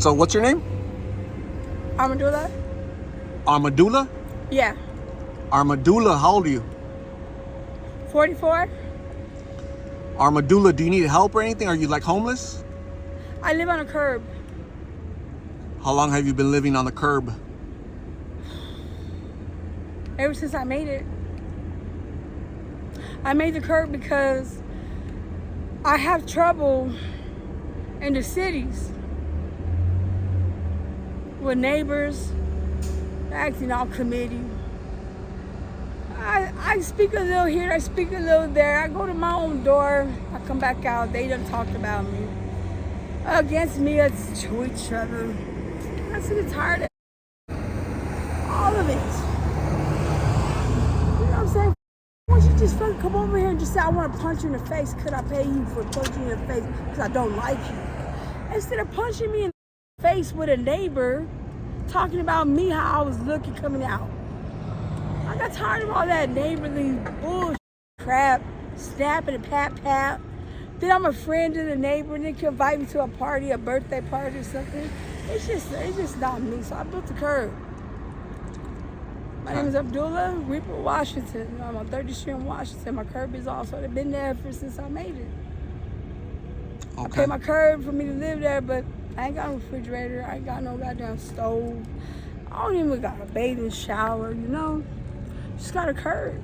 So what's your name? Armadulah? Armadulah? Yeah. Armadulah, how old are you? 44? Armadulah, do you need help or anything? Are you like homeless? I live on a curb. How long have you been living on the curb? Ever since I made it. I made the curb because I have trouble in the cities with neighbors acting all committee. I speak a little here, I speak a little there. I go to my own door, I come back out, they done talked about me. Against me, it's to each other. I'm sick and tired of all of it. You know what I'm saying? Why don't you just fucking come over here and just say, I want to punch you in the face. Could I pay you for punching you in the face because I don't like you? Instead of punching me in the face with a neighbor talking about me, how I was looking coming out. I got tired of all that neighborly bullshit crap, snapping and pat. Then I'm a friend of the neighbor and they can invite me to a party, a birthday party or something. It's just not me. So I built the curb. My name is Abdullah, Reaper, Washington. I'm on 30th Street in Washington. My curb is off, so they've been there ever since I made it. Okay. I paid my curb for me to live there, but I ain't got no refrigerator. I ain't got no goddamn stove. I don't even got a bathing shower, you know? Just got a curb.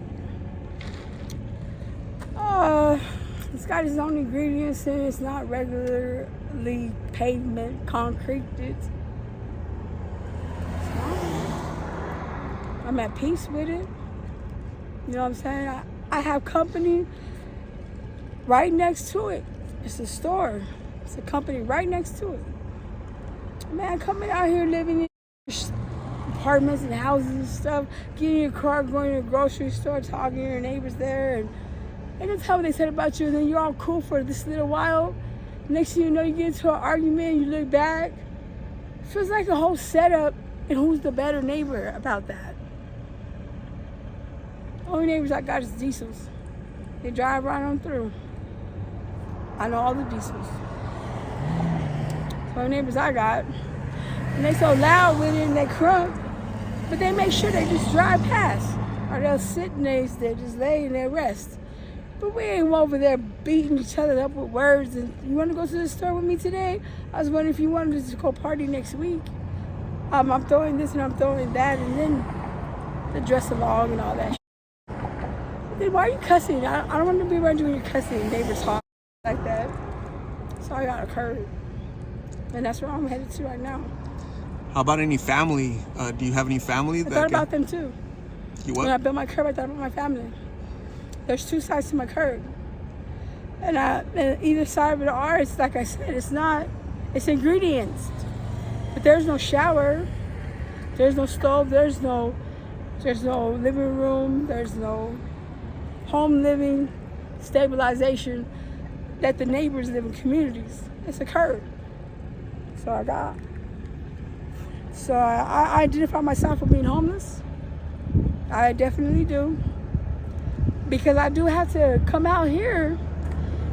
It's got its own ingredients and it's not regularly pavement, concreted. I'm at peace with it. You know what I'm saying? I have company right next to it. It's a store. It's a company right next to it. Man, coming out here living in apartments and houses and stuff, getting in your car, going to the grocery store, talking to your neighbors there, and don't tell what they said about you, and then you're all cool for this little while. Next thing you know, you get into an argument, you look back. It feels like a whole setup, and who's the better neighbor about that? The only neighbors I got is diesels. They drive right on through. I know all the diesels. So the neighbors I got, and they so loud with it and they crunk, but they make sure they just drive past, or they'll sit and they just lay and they rest. But we ain't over there beating each other up with words. And you want to go to the store with me today? I was wondering if you wanted to go party next week. I'm throwing this and I'm throwing that, and then the dress along and all that. Then why are you cussing? I don't want to be around you when you're cussing. Neighbors talk like that. So I got a curb, and that's where I'm headed to right now. How about any family? Do you have any family? I thought about them too. You what? When I built my curb, I thought about my family. There's two sides to my curb. And either side of it are, it's like I said, it's ingredients. But there's no shower, there's no stove, there's no living room, there's no home living stabilization that the neighbors live in communities. It's a curb. So I identify myself as being homeless. I definitely do. Because I do have to come out here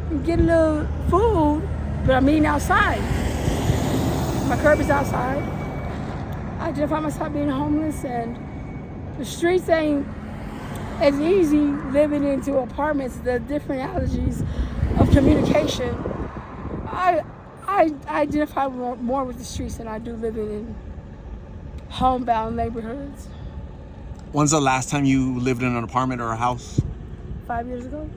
and get a little food, but I'm eating outside. My curb is outside. I identify myself being homeless, and the streets ain't as easy living into apartments, the different allergies of communication. I identify more with the streets than I do living in homebound neighborhoods. When's the last time you lived in an apartment or a house? 5 years ago.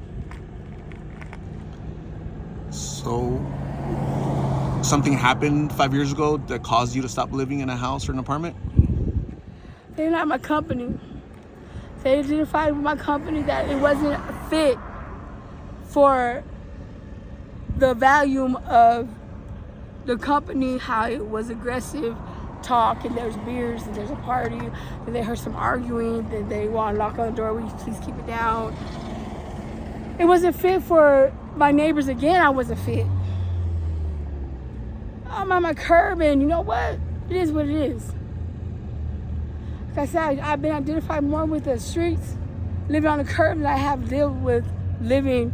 So something happened 5 years ago that caused you to stop living in a house or an apartment? They're not my company. They identified with my company that it wasn't a fit for the volume of the company, how it was aggressive talk, and there's beers and there's a party, and they heard some arguing, then they want to knock on the door, will you please keep it down? It wasn't fit for my neighbors. Again, I wasn't fit. I'm on my curb, and you know what? It is what it is. Like I said, I've been identified more with the streets, living on the curb, than I have lived with living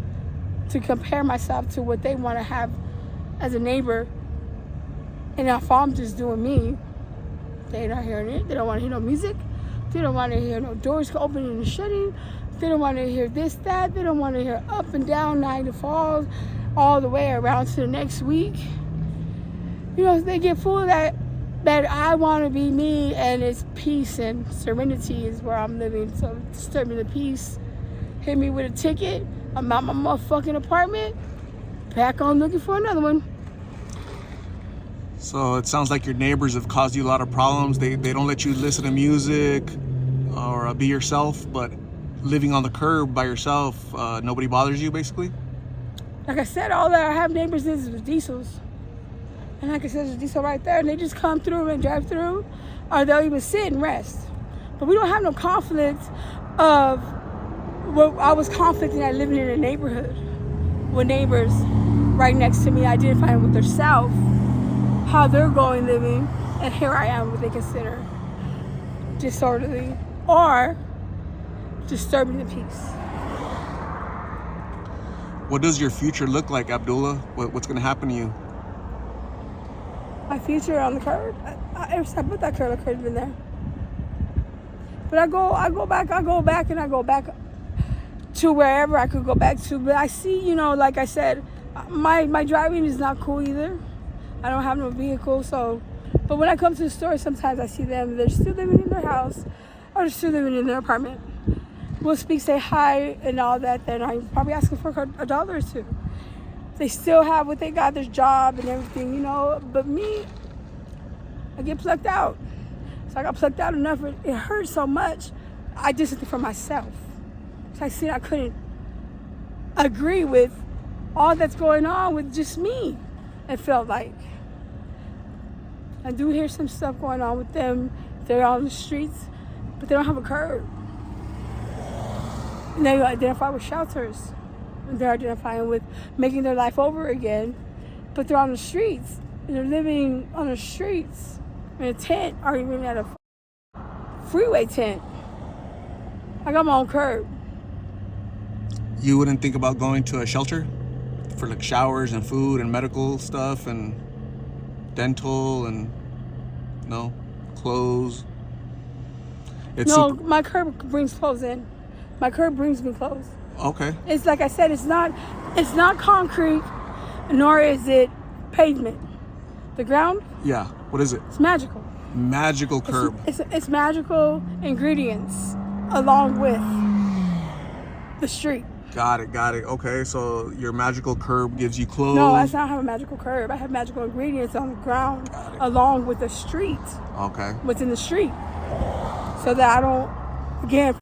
to compare myself to what they want to have as a neighbor And if I'm just doing me, they're not hearing it. They don't want to hear no music. They don't want to hear no doors opening and shutting. They don't want to hear this, that. They don't want to hear up and down, Niagara Falls, all the way around to the next week. You know, they get full of that I want to be me, and it's peace and serenity is where I'm living. So disturbing the peace. Hit me with a ticket. I'm out my motherfucking apartment. Back on looking for another one. So it sounds like your neighbors have caused you a lot of problems. They don't let you listen to music or be yourself, but living on the curb by yourself, nobody bothers you, basically? Like I said, all that I have neighbors is diesels. And like I said, there's a diesel right there, and they just come through and drive through, or they'll even sit and rest. But we don't have no conflict of what I was conflicting at living in a neighborhood with neighbors right next to me identifying with themselves, how they're going living, and here I am, what they consider disorderly or disturbing the peace. What does your future look like, Abdullah? What's going to happen to you? My future on the curb. Ever since I put that curb, the curb's been there. But I go back to wherever I could go back to. But I see, you know, like I said, my driving is not cool either. I don't have no vehicle, so. But when I come to the store, sometimes I see them. They're still living in their house, or they're still living in their apartment. We'll speak, say hi, and all that. Then I'm probably asking for $1 or two. They still have what they got, their job and everything, you know. But me, I get plucked out. So I got plucked out enough. It hurt so much. I did something for myself. So I see I couldn't agree with all that's going on with just me. It felt like. I do hear some stuff going on with them. They're on the streets, but they don't have a curb. And they identify with shelters. They're identifying with making their life over again, but they're on the streets. They're living on the streets in a tent or even at a freeway tent. I got my own curb. You wouldn't think about going to a shelter for like showers and food and medical stuff and dental and no clothes? No, my curb brings clothes in. My curb brings me clothes. Okay. It's like I said, it's not concrete, nor is it pavement. The ground? Yeah. What is it? It's magical. Magical curb. It's magical ingredients along with the street. Got it. Okay, so your magical curb gives you clothes. No, I don't have a magical curb. I have magical ingredients on the ground along with the street. Okay. What's in the street. So that I don't, again,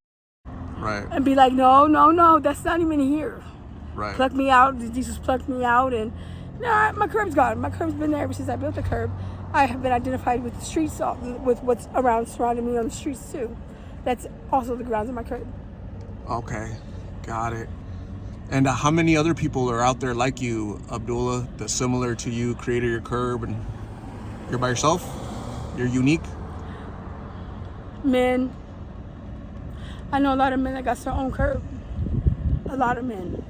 right. And be like, no, that's not even here. Right. Pluck me out. Jesus plucked me out, and no, my curb's gone. My curb's been there ever since I built the curb. I have been identified with the streets, with what's around surrounding me on the streets too. That's also the grounds of my curb. Okay, got it. And how many other people are out there like you, Abdullah, that's similar to you, created your curb, and you're by yourself? You're unique? Men. I know a lot of men that got their own curb. A lot of men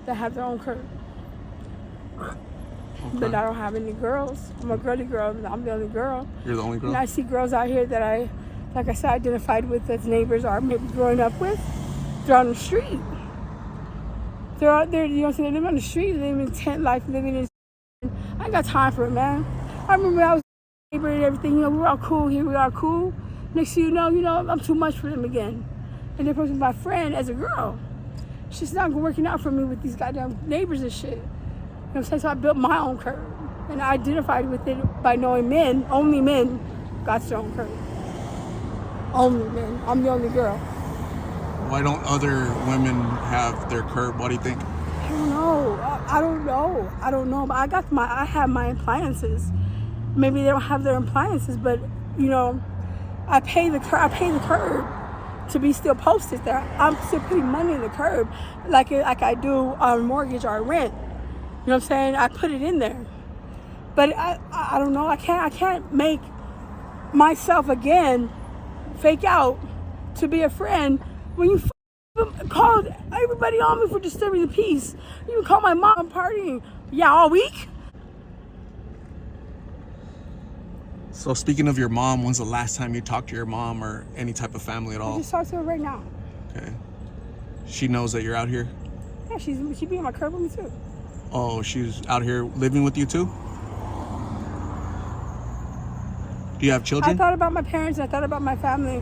that have their own curb. Okay. But I don't have any girls. I'm a girly girl. I'm the only girl. You're the only girl? And I see girls out here that I, like I said, identified with as neighbors or maybe growing up with. They're on the street. They're out there, you know what I'm saying? They're living on the street, living in tent life, living in. I ain't got time for it, man. I remember I was a neighbor and everything. You know, we're all cool here. We are cool. Next thing you know, I'm too much for them again. And they're supposed to be my friend as a girl. It's just not working out for me with these goddamn neighbors and shit. You know what I'm saying? So I built my own curb. And I identified with it by knowing men, only men got their own curb. Only men. I'm the only girl. Why don't other women have their curb? What do you think? I don't know. I don't know. But I have my appliances. Maybe they don't have their appliances, but you know, I pay the curb to be still posted there. I'm still putting money in the curb like I do on mortgage or rent. You know what I'm saying? I put it in there. But I don't know. I can't make myself again fake out to be a friend when you called everybody on me for disturbing the peace. You even called my mom partying. Yeah, all week. So speaking of your mom, when's the last time you talked to your mom or any type of family at I all? just talked to her right now. Okay. She knows that you're out here? Yeah, she be in my curb with me too. Oh, she's out here living with you too? Do you have I children? thought about my parents. I thought about my family.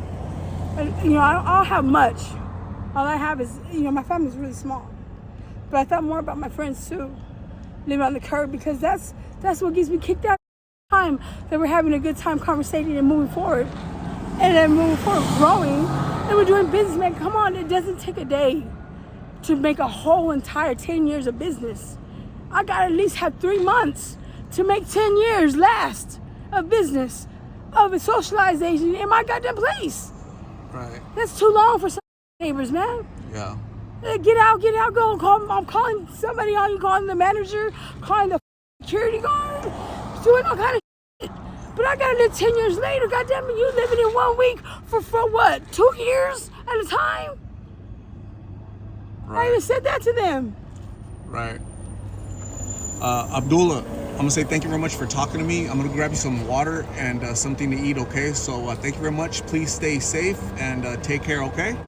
And, you know, I don't have much. All I have is, you know, my family's really small. But I thought more about my friends too, living on the curb, because that's what gets me kicked out. Time that we're having a good time conversating and moving forward, and then moving forward, growing, and we're doing business. Man, come on! It doesn't take a day to make a whole entire 10 years of business. I gotta at least have 3 months to make 10 years last of business, of a socialization in my goddamn place. Right. That's too long for some neighbors, man. Yeah. Get out, go. I'm calling somebody on you, calling the manager, calling the security guard, doing all kind of shit. But I gotta live 10 years later. Goddamn it, you living in 1 week for what? 2 years at a time? I even said that to them. Right. Abdullah, I'm gonna say thank you very much for talking to me. I'm gonna grab you some water and something to eat, okay? So thank you very much. Please stay safe and take care, okay?